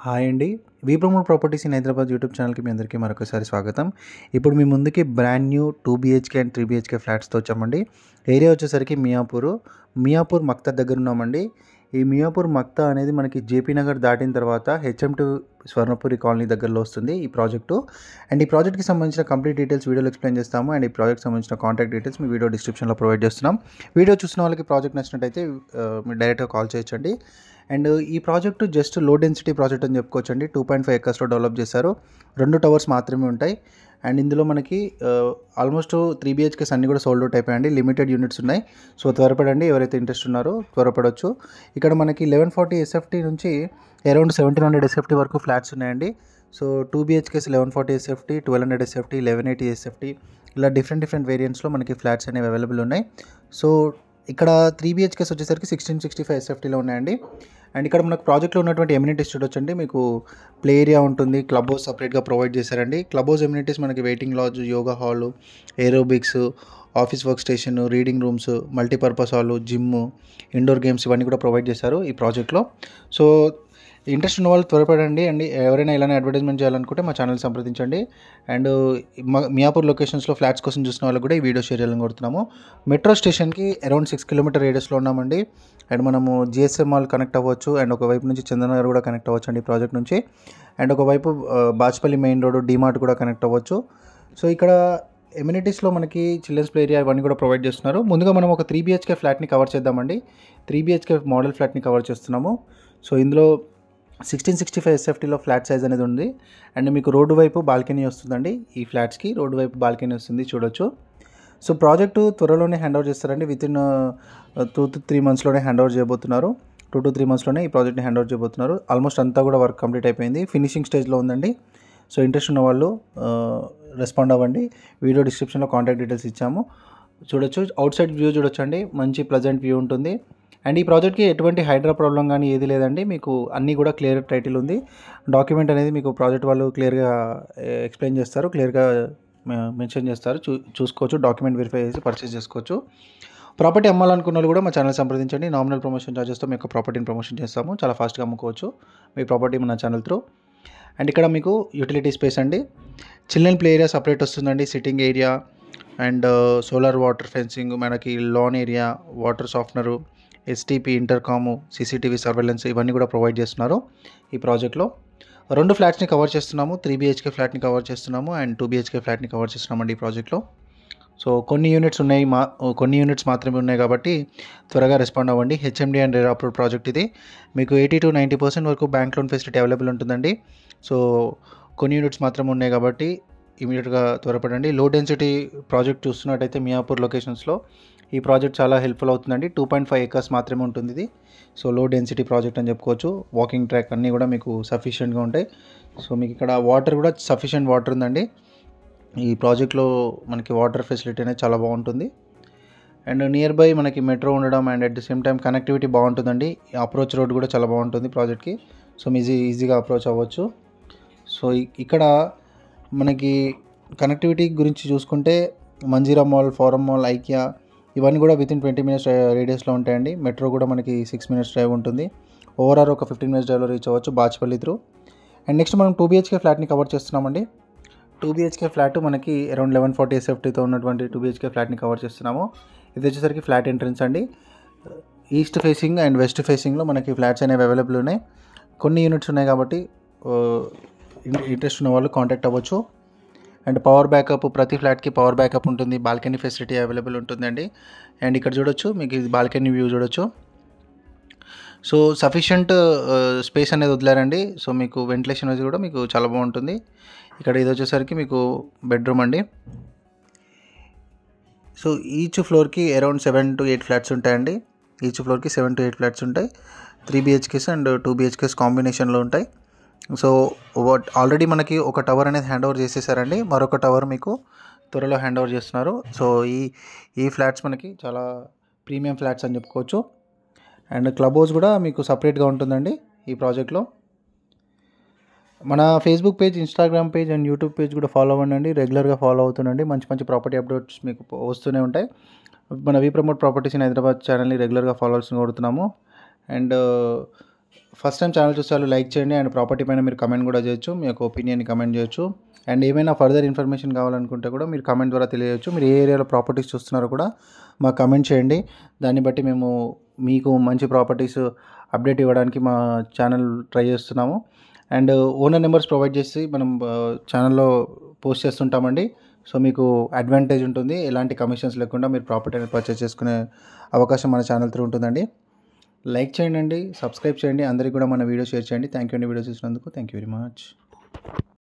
Hi అండి. We promote properties in Hyderabad YouTube ఛానల్‌కి మీ అందరికీ మరొకసారి స్వాగతం. ఇప్పుడు మీ ముందుకి brand new 2 BHK and 3 BHK ఫ్లాట్స్‌తో వచ్చామండి. ఏరియా వచ్చేసరికి మియాపూర్ మక్తా దగ్గర ఉన్నామండి. ఈ మియాపూర్ మక్తా అనేది మనకి జేపీ నగర్ దాటిన తర్వాత హెచ్ఎం2 స్వర్ణపురి కాలనీ దగ్గరలో వస్తుంది ఈ ప్రాజెక్టు. అండ్ ఈ ప్రాజెక్ట్‌కి సంబంధించిన కంప్లీట్ డీటెయిల్స్ వీడియోలో ఎక్స్‌ప్లెయిన్ చేస్తాము. అండ్ ఈ ప్రాజెక్ట్‌కి సంబంధించిన కాంటాక్ట్ డీటెయిల్స్ మీ వీడియో డిస్క్రిప్షన్‌లో ప్రొవైడ్ చేస్తున్నాం. వీడియో చూసిన వాళ్ళకి ప్రాజెక్ట్ నచ్చినట్టయితే మీరు డైరెక్ట్‌గా కాల్ చేయొచ్చండి. అండ్ ఈ project just low density project అని చెప్పుకోవచ్చండి. 2.5 ఎకర్స్లో డెవలప్ చేశారు. 2 టవర్స్ మాత్రమే ఉంటాయి. అండ్ ఇందులో మనకి ఆల్మోస్ట్ 3 బీహెచ్కేస్ అన్నీ కూడా సోల్డ్ అవుట్ అయిపోయాయండి. లిమిటెడ్ యూనిట్స్ ఉన్నాయి. సో త్వరపడండి, ఎవరైతే ఇంట్రెస్ట్ ఉన్నారో త్వరపడవచ్చు. ఇక్కడ మనకి 1140 ఎస్ఎఫ్టీ నుంచి అరౌండ్ 1700 ఎస్ఎఫ్టీ వరకు ఫ్లాట్స్ ఉన్నాయండి. So 2 BHKs 1140 SFT, 1200 SFT, 1180 SFT ఇలా డిఫరెంట్ వేరియంట్స్లో మనకి ఫ్లాట్స్ అనేవి అవైలబుల్ ఉన్నాయి. సో ఇక్కడ 3 బీహెచ్కేస్ వచ్చేసరికి 1665 ఎస్ఎఫ్టీలో ఉన్నాయండి. అండ్ ఇక్కడ మనకు ప్రాజెక్ట్లో ఉన్నటువంటి ఎమ్యూనిటీస్ చూడొచ్చండి. మీకు ప్లే ఏరియా ఉంటుంది, క్లబ్ హౌస్ సపరేట్గా ప్రొవైడ్ చేశారండి. క్లబ్ హౌస్ ఎమ్యూనిటీస్ మనకి waiting lodge, yoga hall, aerobics, office work station, reading rooms, multipurpose hall, gym, indoor games ఇవన్నీ కూడా ప్రొవైడ్ చేశారు ఈ ప్రాజెక్ట్లో. సో ఇంట్రెస్ట్ ఉన్న వాళ్ళు త్వరపడండి. అండ్ ఎవరైనా ఇలానే అడ్వర్టైజ్మెంట్ చేయాలనుకుంటే మా ఛానల్ సంప్రదించండి. అండ్ మియాపూర్ లొకేషన్స్లో ఫ్లాట్స్ కోసం చూసిన వాళ్ళకి కూడా ఈ వీడియో షేర్ చేయాలని కోరుతున్నాము. మెట్రో స్టేషన్కి అరౌండ్ 6 కిలోమీటర్ రేడియస్లో ఉన్నామండి. అండ్ మనము జిఎస్ఎం మాల్ కనెక్ట్ అవ్వచ్చు. అండ్ ఒకవైపు నుంచి చందనగర్ కూడా కనెక్ట్ అవ్వచ్చు అండి ఈ ప్రాజెక్ట్ నుంచి. అండ్ ఒకవైపు బాచ్పల్లి మెయిన్ రోడ్, డీమార్ట్ కూడా కనెక్ట్ అవ్వచ్చు. సో ఇక్కడ ఎమ్యూనిటీస్లో మనకి చిల్డ్రన్స్ ప్లే ఏరియా ఇవన్నీ కూడా ప్రొవైడ్ చేస్తున్నారు. ముందుగా మనం ఒక 3 బీహెచ్కే ఫ్లాట్ని కవర్ చేద్దామండి. 3 బీహెచ్కే మోడల్ ఫ్లాట్ని కవర్ చేస్తున్నాము. సో ఇందులో 1665 ఎస్ఎఫ్టీలో ఫ్లాట్ సైజ్ అనేది ఉంది. అండ్ మీకు రోడ్డు వైపు బాల్కనీ వస్తుందండి. ఈ ఫ్లాట్స్కి రోడ్డు వైపు బాల్కనీ వస్తుంది, చూడొచ్చు. సో ప్రాజెక్టు త్వరలోనే హ్యాండ్ ఓవర్ చేస్తారండి. వితిన్ 2 to 3 మంత్స్లోనే హ్యాండ్ ఓవర్ చేయబోతున్నారు. 2 to 3 మంత్స్లోనే ఈ ప్రాజెక్ట్ని హ్యాండ్ ఓవర్ చేయబోతున్నారు. ఆల్మోస్ట్ అంతా కూడా వర్క్ కంప్లీట్ అయిపోయింది, ఫినిషింగ్ స్టేజ్లో ఉందండి. సో ఇంట్రెస్ట్ ఉన్న వాళ్ళు రెస్పాండ్ అవ్వండి. వీడియో డిస్క్రిప్షన్లో కాంటాక్ట్ డీటెయిల్స్ ఇచ్చాము, చూడొచ్చు. అవుట్ సైడ్ వ్యూ చూడొచ్చండి, మంచి ప్లెజెంట్ వ్యూ ఉంటుంది. అండ్ ఈ ప్రాజెక్ట్కి ఎటువంటి హైడ్రా ప్రాబ్లం కానీ ఏది లేదండి. మీకు అన్నీ కూడా క్లియర్ టైటిల్ ఉంది. డాక్యుమెంట్ అనేది మీకు ప్రాజెక్ట్ వాళ్ళు క్లియర్గా ఎక్స్ప్లెయిన్ చేస్తారు, క్లియర్గా మెన్షన్ చేస్తారు. చూసుకోవచ్చు, డాక్యుమెంట్ వెరిఫై చేసి పర్చేస్ చేసుకోవచ్చు. ప్రాపర్టీ అమ్మాలనుకున్న వాళ్ళు కూడా మా ఛానల్ సంప్రదించండి. నామినల్ ప్రమోషన్ ఛార్జెస్తో మీకు ప్రాపర్టీని ప్రమోషన్ చేస్తాము. చాలా ఫాస్ట్గా అమ్ముకోవచ్చు మీ ప్రాపర్టీ మన ఛానల్ త్రూ. అండ్ ఇక్కడ మీకు యూటిలిటీ స్పేస్ అండి, చిల్డ్రన్ ప్లే ఏరియా సపరేట్ వస్తుందండి, sitting area and solar water fencing, మనకి lawn area, water softener, STP, intercom, CCTV surveillance ఇవన్నీ కూడా ప్రొవైడ్ చేస్తున్నారు ఈ ప్రాజెక్ట్లో. 2 ఫ్లాట్స్ని కవర్ చేస్తున్నాము. 3 బీహెచ్కే ఫ్లాట్ని కవర్ చేస్తున్నాము అండ్ 2 బీహెచ్కే ఫ్లాట్ని కవర్ చేస్తున్నామండి ఈ ప్రాజెక్ట్లో. సో కొన్ని యూనిట్స్ మాత్రమే ఉన్నాయి కాబట్టి త్వరగా రెస్పాండ్ అవ్వండి. HMD and RERA approved project ఇది. మీకు 80 to 90% వరకు బ్యాంక్ లోన్ ఫెసిలిటీ అవైలబుల్ ఉంటుందండి. సో కొన్ని యూనిట్స్ మాత్రమే ఉన్నాయి కాబట్టి ఇమీడియట్గా త్వరపడండి. లో డెన్సిటీ ప్రాజెక్ట్ చూస్తున్నట్టయితే మియాపూర్ లొకేషన్స్లో ఈ ప్రాజెక్ట్ చాలా హెల్ప్ఫుల్ అవుతుందండి. 2.5 ఎకర్స్ మాత్రమే ఉంటుంది ఇది. సో లో డెన్సిటీ ప్రాజెక్ట్ అని చెప్పుకోవచ్చు. వాకింగ్ ట్రాక్ అన్నీ కూడా మీకు సఫిషియెంట్గా ఉంటాయి. సో మీకు ఇక్కడ వాటర్ కూడా సఫిషియెంట్ వాటర్ ఉందండి. ఈ ప్రాజెక్ట్లో మనకి వాటర్ ఫెసిలిటీ అనేది చాలా బాగుంటుంది. అండ్ నియర్ బై మనకి మెట్రో ఉండడం and at the same time connectivity బాగుంటుందండి. అప్రోచ్ రోడ్ కూడా చాలా బాగుంటుంది ప్రాజెక్ట్కి. సో ఈజీగా అప్రోచ్ అవ్వచ్చు. సో ఇక్కడ మనకి కనెక్టివిటీ గురించి చూసుకుంటే Manjeera mall, Forum mall, IKEA ఇవన్నీ కూడా వితిన్ 20 minutes రేడియస్లో ఉంటాయండి. మెట్రో కూడా మనకి 6 minutes డ్రైవ్ ఉంటుంది. ఓవరాల్ ఒక 15 minutes డ్రైవ్లో రీచ్ అవ్వచ్చు బాచ్పల్లి త్రూ. అండ్ నెక్స్ట్ మనం 2 బీహెచ్కే ఫ్లాట్ని కవర్ చేస్తున్నామండి. 2 బీహెచ్కే ఫ్లాట్ మనకి అరౌండ్ 1140 ఎస్ఎఫ్టీతో ఉన్నటువంటి 2 బీహెచ్కే ఫ్లాట్ని కవర్ చేస్తున్నాము. ఇది వచ్చేసరికి ఫ్లాట్ ఎంట్రన్స్ అండి. ఈస్ట్ ఫేసింగ్ అండ్ వెస్ట్ ఫేసింగ్లో మనకి ఫ్లాట్స్ అనేవి అవైలబుల్ ఉన్నాయి. కొన్ని యూనిట్స్ ఉన్నాయి కాబట్టి ఇంట్రెస్ట్ ఉన్న వాళ్ళు కాంటాక్ట్ అవ్వచ్చు. అండ్ పవర్ బ్యాకప్, ప్రతి ఫ్లాట్కి పవర్ బ్యాకప్ ఉంటుంది. బాల్కనీ ఫెసిలిటీ అవైలబుల్ ఉంటుందండి. అండ్ ఇక్కడ చూడొచ్చు, మీకు ఇది బాల్కనీ వ్యూ చూడొచ్చు. సో సఫిషియంట్ స్పేస్ అనేది వదిలారండి. సో మీకు వెంటిలేషన్ అనేది కూడా మీకు చాలా బాగుంటుంది. ఇక్కడ ఇది వచ్చేసరికి మీకు బెడ్రూమ్ అండి. సో ఈచ్ ఫ్లోర్కి అరౌండ్ 7 to 8 ఫ్లాట్స్ ఉంటాయండి. ఈచ్ ఫ్లోర్కి 7 to 8 ఫ్లాట్స్ ఉంటాయి. 3 బీహెచ్కేస్ అండ్ 2 బీహెచ్కేస్ కాంబినేషన్లో ఉంటాయి. సో ఆల్రెడీ మనకి ఒక టవర్ అనేది హ్యాండ్ ఓవర్ చేసేసారండి. మరొక టవర్ మీకు త్వరలో హ్యాండ్ ఓవర్ చేస్తున్నారు. సో ఈ ఫ్లాట్స్ మనకి చాలా ప్రీమియం ఫ్లాట్స్ అని చెప్పుకోవచ్చు. అండ్ క్లబ్ హౌస్ కూడా మీకు సపరేట్గా ఉంటుందండి ఈ ప్రాజెక్ట్లో. మన Facebook page, Instagram page and YouTube page కూడా ఫాలో అవ్వండి. రెగ్యులర్గా ఫాలో అవుతుండండి. మంచి ప్రాపర్టీ అప్డేట్స్ మీకు వస్తూనే ఉంటాయి. మన వి ప్రమోట్ ప్రాపర్టీస్ ఇన్ హైదరాబాద్ ఛానల్ని రెగ్యులర్గా ఫాలో అవ్వాల్సిన కోరుతున్నాము. అండ్ ఫస్ట్ టైం ఛానల్ చూస్తే వాళ్ళు లైక్ చేయండి. అండ్ ప్రాపర్టీ పైన మీరు కమెంట్ కూడా చేయొచ్చు. మీ యొక్క ఒపీనియన్ని కమెంట్ చేయొచ్చు. అండ్ ఏమైనా ఫర్దర్ ఇన్ఫర్మేషన్ కావాలనుకుంటే కూడా మీరు కమెంట్ ద్వారా తెలియజేయచ్చు. మీరు ఏ ఏరియాలో ప్రాపర్టీస్ చూస్తున్నారో కూడా మాకు కమెంట్ చేయండి. దాన్ని బట్టి మేము మీకు మంచి ప్రాపర్టీస్ అప్డేట్ ఇవ్వడానికి మా ఛానల్ ట్రై చేస్తున్నాము. అండ్ ఓనర్ నెంబర్స్ ప్రొవైడ్ చేసి మనం ఛానల్లో పోస్ట్ చేస్తుంటామండి. సో మీకు అడ్వాంటేజ్ ఉంటుంది. ఎలాంటి కమిషన్స్ లేకుండా మీరు ప్రాపర్టీ అనేది పర్చేస్ చేసుకునే అవకాశం మన ఛానల్ త్రూ ఉంటుందండి. లైక్ చేయండి, సబ్స్క్రైబ్ చేయండి, అందరికీ కూడా మన వీడియో షేర్ చేయండి. థ్యాంక్ యూ అండి వీడియో చూసినందుకు. Thank you very much.